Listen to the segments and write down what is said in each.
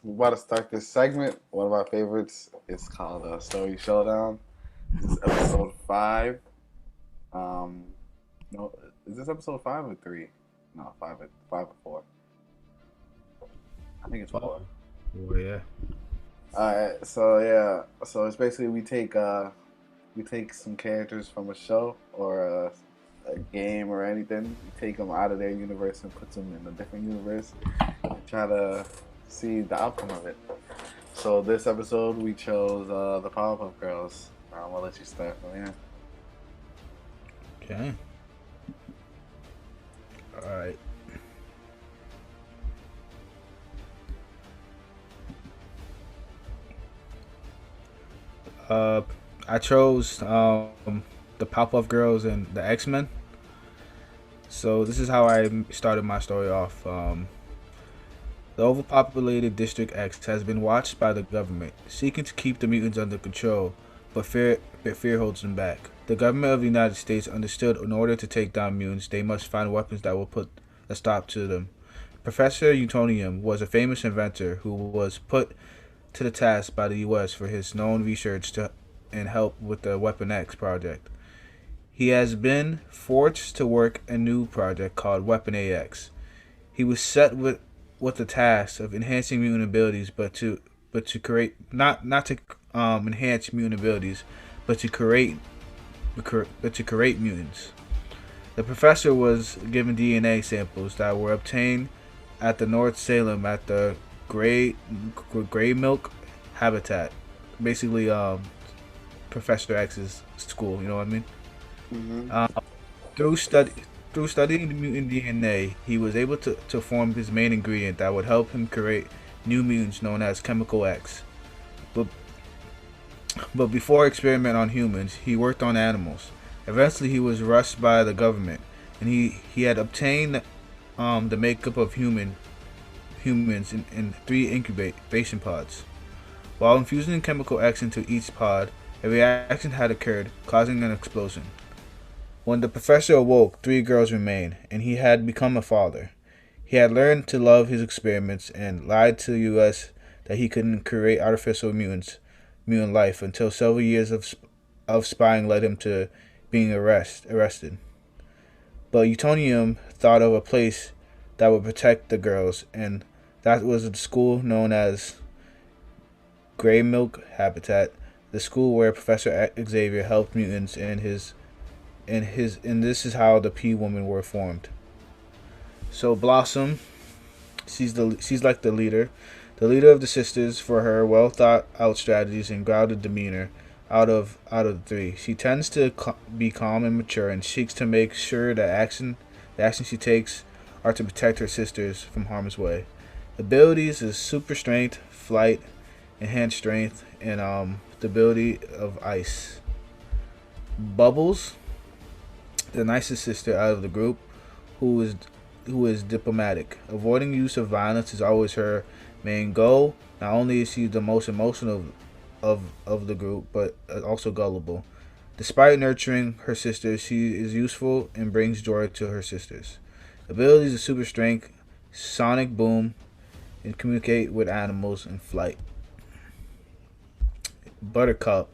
we're about to start this segment. One of our favorites. It's called Story Showdown. This is episode 5. Um, no, is this episode 5 or 3? No, five or 4. I think it's 4. Oh, yeah. All right, so yeah, so it's basically we take some characters from a show or a game or anything. We take them out of their universe and put them in a different universe and try to see the outcome of it. So this episode we chose the Powerpuff Girls. I'll let you start from here. Okay. All right. I chose the Pop-Up Girls and the X-Men. So this is how I started my story off. The overpopulated District X has been watched by the government, seeking to keep the mutants under control, but fear holds them back. The government of the United States understood in order to take down mutants, they must find weapons that will put a stop to them. Professor Utonium was a famous inventor who was put to the task by the U.S. for his known research and help with the Weapon X project. He has been forced to work a new project called Weapon AX. He was set with the task of enhancing mutant abilities, but to create not to enhance mutant abilities, but to create mutants. The professor was given DNA samples that were obtained at the North Salem at the Gray Milk Habitat, basically Professor X's school. You know what I mean? Mm-hmm. Uh, through study through studying the mutant DNA, he was able to form his main ingredient that would help him create new mutants known as Chemical X. But but before experiment on humans, he worked on animals. Eventually, he was rushed by the government, and he had obtained the makeup of humans in 3 incubation pods. While infusing Chemical X into each pod, a reaction had occurred, causing an explosion. When the professor awoke, 3 girls remained, and he had become a father. He had learned to love his experiments and lied to the U.S. that he couldn't create artificial mutant life until several years of spying led him to being arrested. But Utonium thought of a place that would protect the girls, and that was a school known as Gray Milk Habitat, the school where Professor Xavier helped mutants and this is how the P women were formed. So Blossom, she's like the leader of the sisters for her well thought out strategies and grounded demeanor. Out of the 3, she tends to be calm and mature, and seeks to make sure the actions she takes are to protect her sisters from harm's way. Abilities is super strength, flight, enhanced strength, and the ability of ice. Bubbles, the nicest sister out of the group, who is diplomatic. Avoiding use of violence is always her main goal. Not only is she the most emotional of the group, but also gullible. Despite nurturing her sisters, she is useful and brings joy to her sisters. Abilities of super strength, sonic boom, and communicate with animals and flight. Buttercup,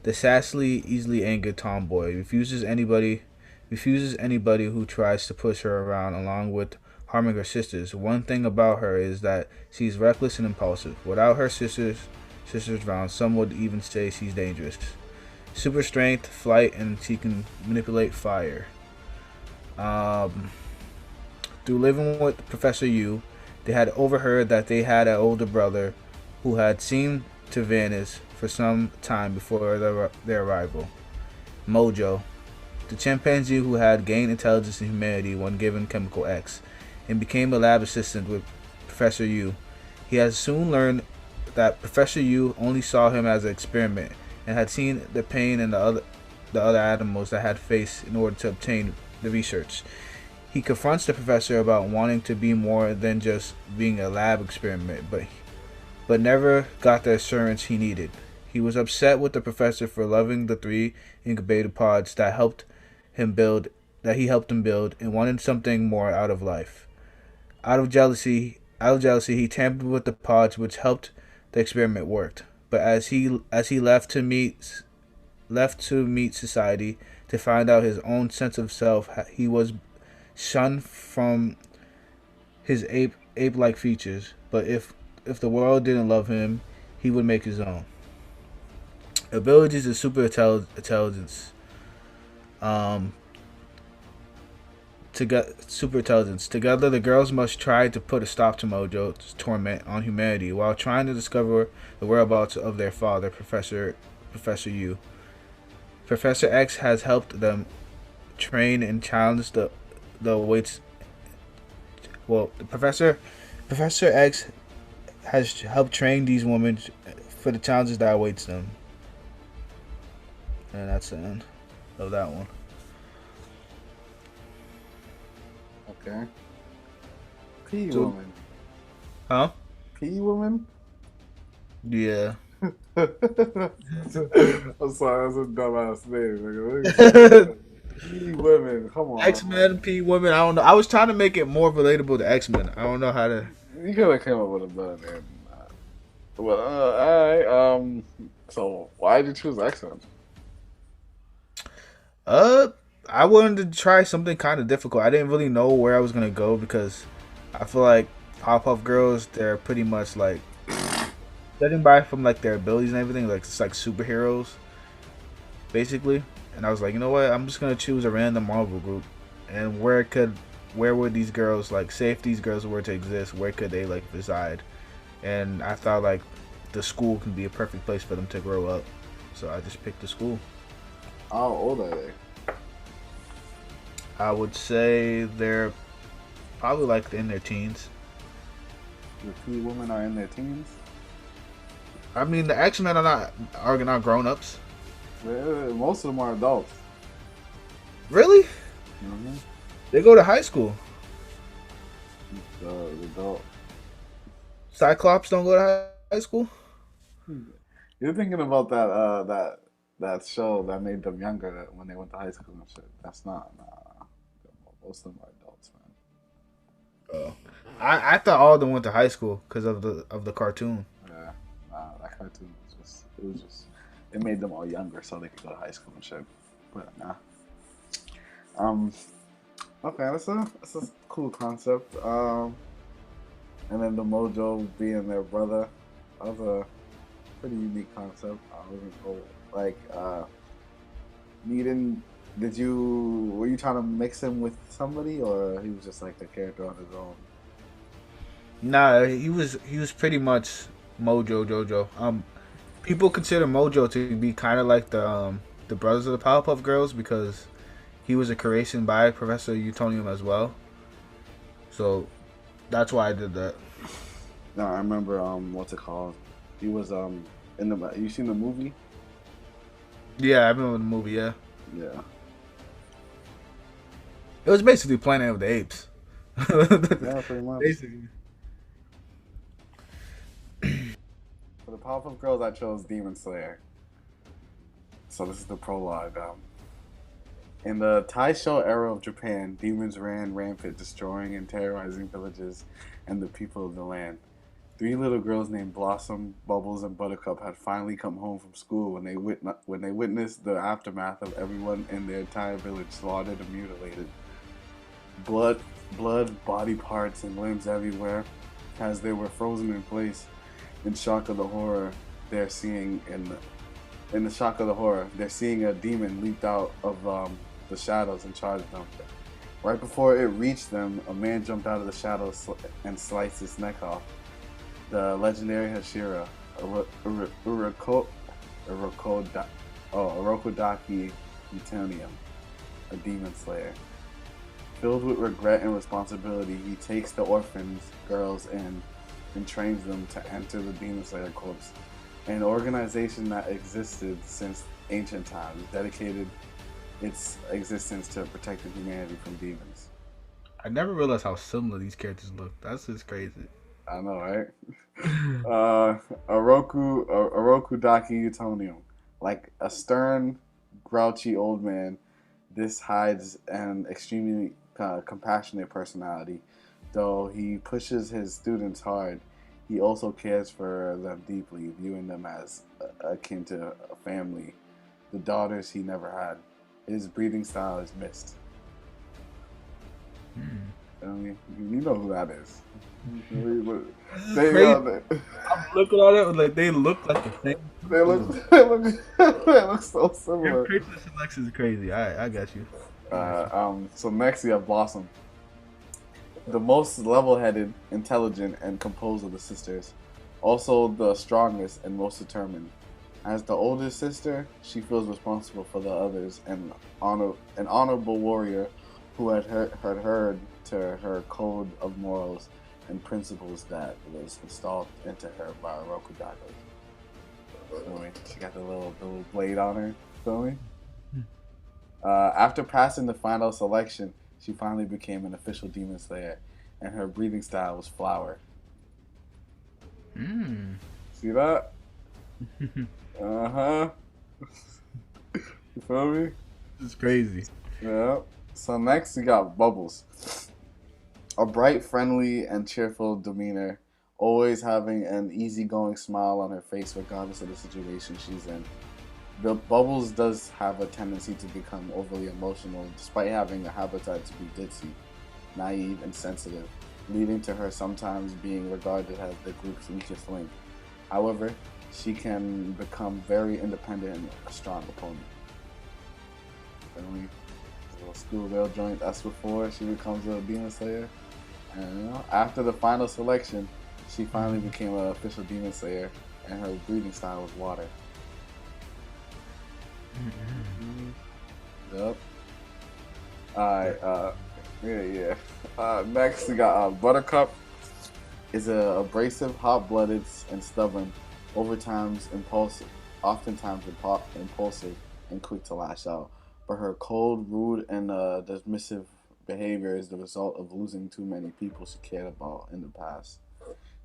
the sassy, easily angered tomboy, refuses anybody who tries to push her around along with harming her sisters. One thing about her is that she's reckless and impulsive. Without her sisters around, some would even say she's dangerous. Super strength, flight, and she can manipulate fire. Through living with Professor Yu, they had overheard that they had an older brother who had seemed to vanish for some time before their arrival. Mojo, the chimpanzee who had gained intelligence and humanity when given Chemical X, and became a lab assistant with Professor Yu. He has soon learned that Professor Yu only saw him as an experiment and had seen the pain in the other animals that had faced in order to obtain the research. He confronts the professor about wanting to be more than just being a lab experiment, but never got the assurance he needed. He was upset with the professor for loving the 3 incubator pods that he helped him build, and wanted something more out of life. Out of jealousy Out of jealousy, he tampered with the pods, which helped the experiment worked. But as he left to meet society to find out his own sense of self, he was shunned from his ape like features. But if the world didn't love him, he would make his own. Abilities and intelligence. Um, to get super intelligence. Together, the girls must try to put a stop to Mojo's torment on humanity while trying to discover the whereabouts of their father, Professor U. Professor X has helped them train and challenge the weights. Well, Professor X has helped train these women for the challenges that awaits them, and that's the end of that one. Okay. P So, woman. huh? P woman. Yeah. I'm sorry, that's a dumbass name. Nigga. P women. Come X on. Men, P women. I don't know. I was trying to make it more relatable to X Men. I don't know how to. You could have came up with a better name than that. Well, all right. So why did you choose X-Men? Uh, I wanted to try something kind of difficult. I didn't really know where I was gonna go because I feel like Pop Girls, they're pretty much like judging by from like their abilities and everything, like it's like superheroes basically. And I was like, you know what? I'm just gonna choose a random Marvel group, and where would these girls like, say if these girls were to exist, where could they like reside? And I thought like the school can be a perfect place for them to grow up, so I just picked the school. How old are they? I would say they're probably like in their teens. The P women are in their teens. I mean, the X Men are not grown ups. Most of them are adults. Really? Mm-hmm. They go to high school. The adult. Cyclops don't go to high school. You're thinking about that show that made them younger when they went to high school and shit. That's not. Nah. Most of them are adults, man. Oh, I thought all of them went to high school because of the cartoon. Yeah. Nah, that cartoon was just. It was just. It made them all younger so they could go to high school and shit. But nah. Um. Okay, that's a cool concept. And then the Mojo being their brother. That was a pretty unique concept. I wasn't like needing. Were you trying to mix him with somebody, or he was just like a character on his own? Nah, he was pretty much Mojo Jojo. People consider Mojo to be kind of like the brothers of the Powerpuff Girls because he was a creation by Professor Utonium as well. So that's why I did that. No, I remember. What's it called? He was in the. You seen the movie? Yeah, I remember the movie. Yeah, Yeah. it was basically Planet of the Apes. Yeah, pretty much. Basically. For the Powerpuff Girls, I chose Demon Slayer. So this is the prologue. In the Taisho era of Japan, demons ran rampant, destroying and terrorizing villages and the people of the land. Three little girls named Blossom, Bubbles, and Buttercup had finally come home from school when they witnessed the aftermath of everyone in their entire village slaughtered and mutilated. Blood, body parts, and limbs everywhere, as they were frozen in place. In shock of the horror, they're seeing in the shock of the horror, they're seeing a demon leaped out of the shadows and charged them. Right before it reached them, a man jumped out of the shadows and sliced his neck off. The legendary Hashira, Urokodaki Utonium, a demon slayer. Filled with regret and responsibility, he takes the orphans, girls, in and trains them to enter the Demon Slayer Corps, an organization that existed since ancient times, dedicated its existence to protecting humanity from demons. I never realized how similar these characters look. That's just crazy. I know, right? Orokudaki Utonium. Like a stern, grouchy old man, this hides an extremely compassionate personality. Though he pushes his students hard, he also cares for them deeply, viewing them as akin to a family. The daughters he never had. His breeding style is mist. Hmm. I mean, you know who that is. This is They, crazy. uh, I'm looking at it like they look like the same they look, people. they look so Your similar. creature selection is crazy. All right, I got you. I got you. So next we have Blossom, the most level-headed, intelligent, and composed of the sisters, also the strongest and most determined. As the oldest sister, she feels responsible for the others, and an honorable warrior who had heard to her code of morals and principles that was installed into her by Rokudaga. Feel me? She got the little blade on her. Feel me? After passing the final selection, she finally became an official demon slayer, and her breathing style was flower. Hmm. See that? Uh huh. You feel me? This is crazy. Yeah. So next we got Bubbles, a bright, friendly, and cheerful demeanor, always having an easygoing smile on her face regardless of the situation she's in. The Bubbles does have a tendency to become overly emotional, despite having a habitat to be ditzy, naive, and sensitive, leading to her sometimes being regarded as the group's weakest link. However, she can become very independent and a strong opponent. Then little school rail joint. That's before she becomes a demon slayer. And after the final selection, she finally became an official demon slayer, and her breathing style was water. Yep. Alright, yeah. Next we got Buttercup is a abrasive, hot-blooded, and stubborn, oftentimes impulsive, and quick to lash out. But her cold, rude, and dismissive behavior is the result of losing too many people she cared about in the past.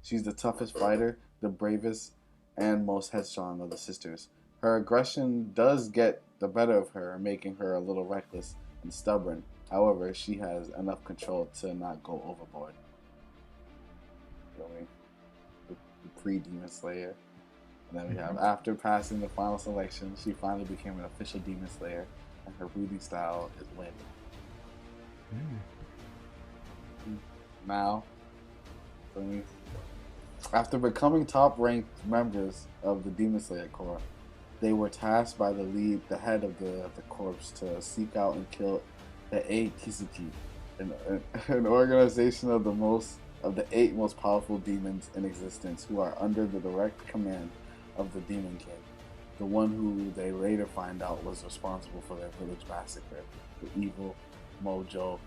She's the toughest fighter, the bravest, and most headstrong of the sisters. Her aggression does get the better of her, making her a little reckless and stubborn. However, she has enough control to not go overboard. Really, the pre-demon slayer. And then we have, after passing the final selection, she finally became an official demon slayer, and her breathing style is wind. Now, after becoming top-ranked members of the Demon Slayer Corps, they were tasked by the head of the corps, to seek out and kill the Eight Kizuki, an organization of the eight most powerful demons in existence, who are under the direct command of the Demon King, the one who they later find out was responsible for their village massacre, the evil Mojo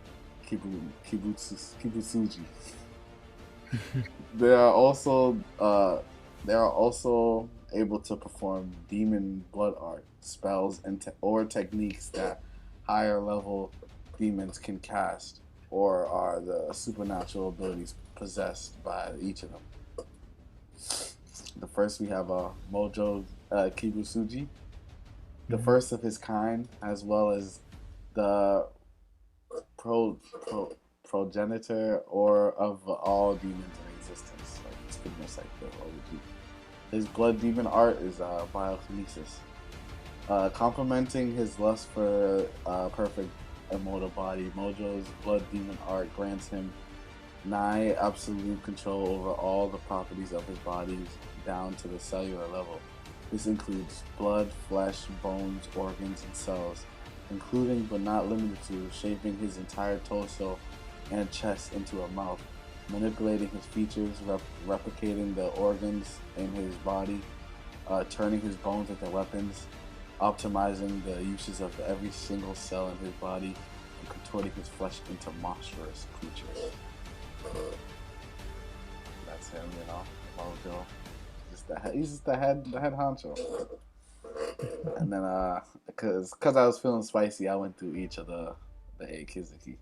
Kibutsuji. They are also able to perform demon blood art spells or techniques that higher level demons can cast, or are the supernatural abilities possessed by each of them. The first we have Mojo Kibutsuji, the first of his kind, as well as the pro, pro progenitor or of all demons in existence. Like, it's pretty much like the OG. His blood demon art is biokinesis, complementing his lust for perfect immortal body. Mojo's blood demon art grants him nigh absolute control over all the properties of his body, down to the cellular level. This includes blood, flesh, bones, organs, and cells, including but not limited to shaping his entire torso and chest into a mouth, manipulating his features, replicating the organs in his body, turning his bones into weapons, optimizing the uses of every single cell in his body, and contorting his flesh into monstrous creatures. That's him, Mojo. He's just the head honcho. And then, cause I was feeling spicy, I went through each of the eight Kizuki.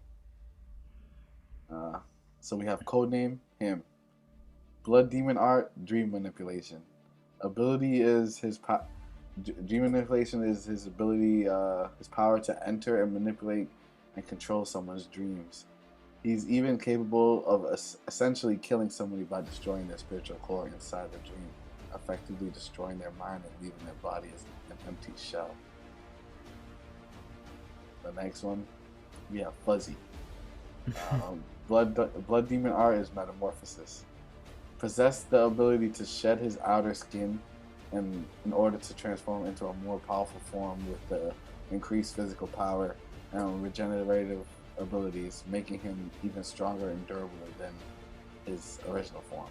So we have codename him, blood demon art, dream manipulation. Ability is dream manipulation is his ability, his power to enter and manipulate and control someone's dreams. He's even capable of essentially killing somebody by destroying their spiritual core inside the dream, effectively destroying their mind and leaving their body as an empty shell. The next one, we have Fuzzy. Blood Demon art is metamorphosis. Possess the ability to shed his outer skin in order to transform into a more powerful form with the increased physical power and regenerative abilities, making him even stronger and durable than his original form.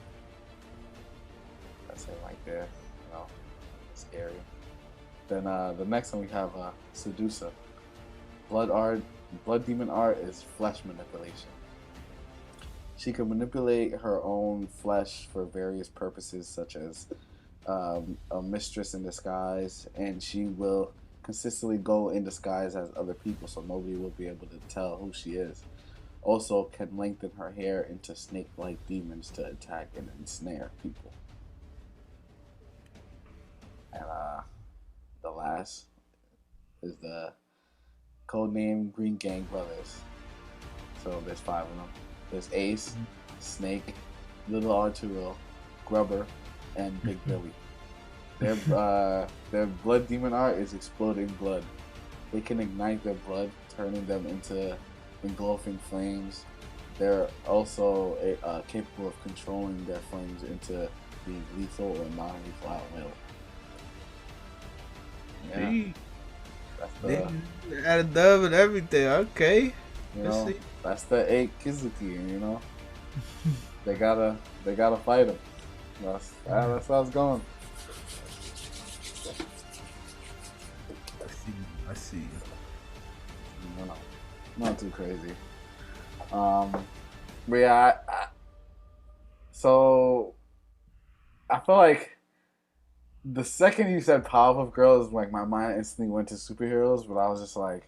That's him right there. You know, scary. Then the next one we have Seducer. Blood Demon art is flesh manipulation. She can manipulate her own flesh for various purposes, such as a mistress in disguise, and she will consistently go in disguise as other people, so nobody will be able to tell who she is. Also, can lengthen her hair into snake-like demons to attack and ensnare people. And the last is the codename Green Gang Brothers. So there's 5 of them. There's Ace, Snake, Little Arturo, Grubber, and Big Billy. Their blood demon art is exploding blood. They can ignite their blood, turning them into engulfing flames. They're also capable of controlling their flames into being lethal or non-lethal at will. Yeah. They had a dub and everything. Okay. You know, that's the 8 Kizuki, you know. they gotta fight him. That's how it's going. I see. No, not too crazy. But yeah, so I feel like the second you said Powerpuff Girls, like my mind instantly went to superheroes, but I was just like,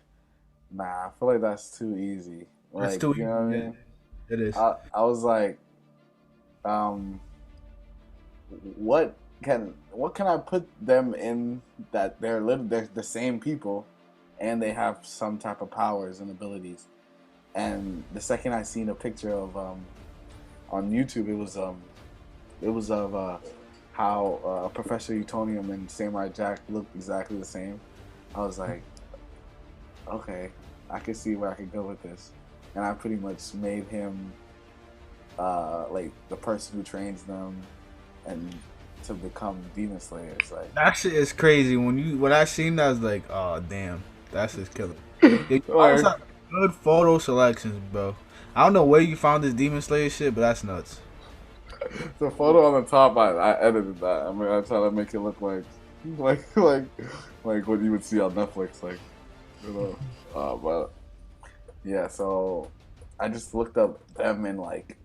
nah, I feel like that's too easy. Like, That's too easy. You know what I mean? Yeah, it is. I was like, what can I put them in that they're the same people, and they have some type of powers and abilities. And the second I seen a picture of on YouTube, it was of how Professor Utonium and Samurai Jack looked exactly the same. I was like, okay, I can see where I could go with this, and I pretty much made him like the person who trains them and to become Demon Slayers. Like That shit is crazy. When I seen that, I was like, oh damn, that's just killer. You always have good photo selections, bro. I don't know where you found this Demon Slayer shit, but that's nuts. The photo on the top, I edited that. I mean, I try to make it look like what you would see on Netflix, like, you know. But yeah, so I just looked up them in like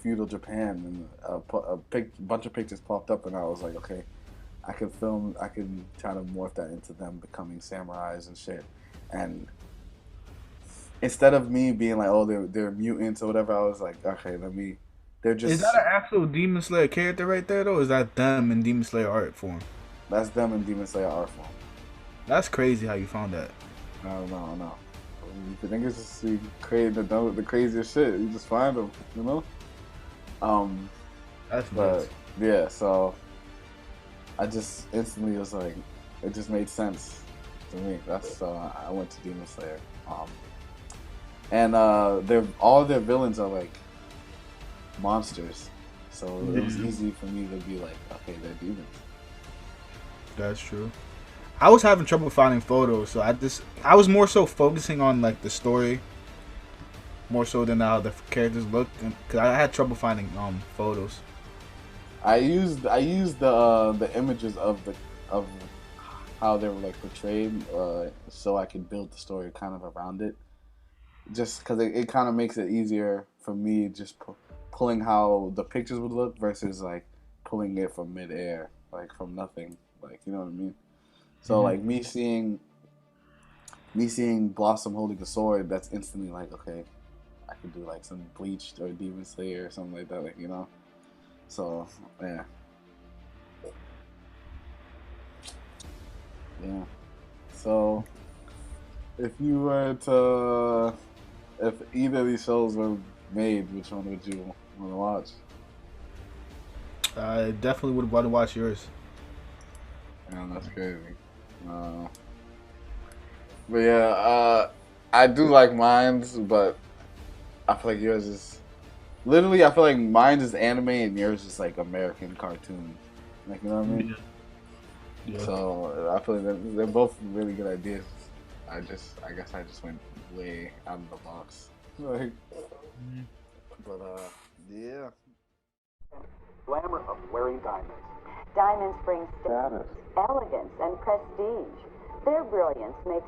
feudal Japan, and a bunch of pictures popped up, and I was like, okay, I can try to morph that into them becoming samurais and shit. And instead of me being like, oh, they're mutants or whatever, I was like, okay, they're just. Is that an actual Demon Slayer character right there, though? Or is that them in Demon Slayer art form? That's them in Demon Slayer art form. That's crazy how you found that. No. The niggas just create the craziest shit. You just find them, you know. That's but nuts. yeah, so I just instantly was like, it just made sense to me. That's I went to Demon Slayer. And all their villains are like monsters, so it was easy for me to be like, okay, they're demons. That's true. I was having trouble finding photos, so I was more so focusing on like the story, more so than how the characters looked, because I had trouble finding photos. I used the images of how they were like portrayed, so I could build the story kind of around it. Just because it kind of makes it easier for me, just pulling how the pictures would look versus like pulling it from midair, like from nothing, like, you know what I mean. So like me seeing Blossom holding a sword, that's instantly like, okay, I could do like some Bleached or Demon Slayer or something like that, like, you know. So yeah. So if you were to If either of these shows were made, which one would you want to watch? I definitely would want to watch yours. Man, that's crazy. Uh, but yeah, I do like Mines, but I feel like yours is literally. I feel like Mines is anime and yours is like American cartoon. Like you know what I mean? Yeah. Yeah. So I feel like they're both really good ideas. I guess I just went way out of the box. Like, but yeah. Glamour of wearing diamonds. Diamonds bring status, elegance, and prestige. Their brilliance makes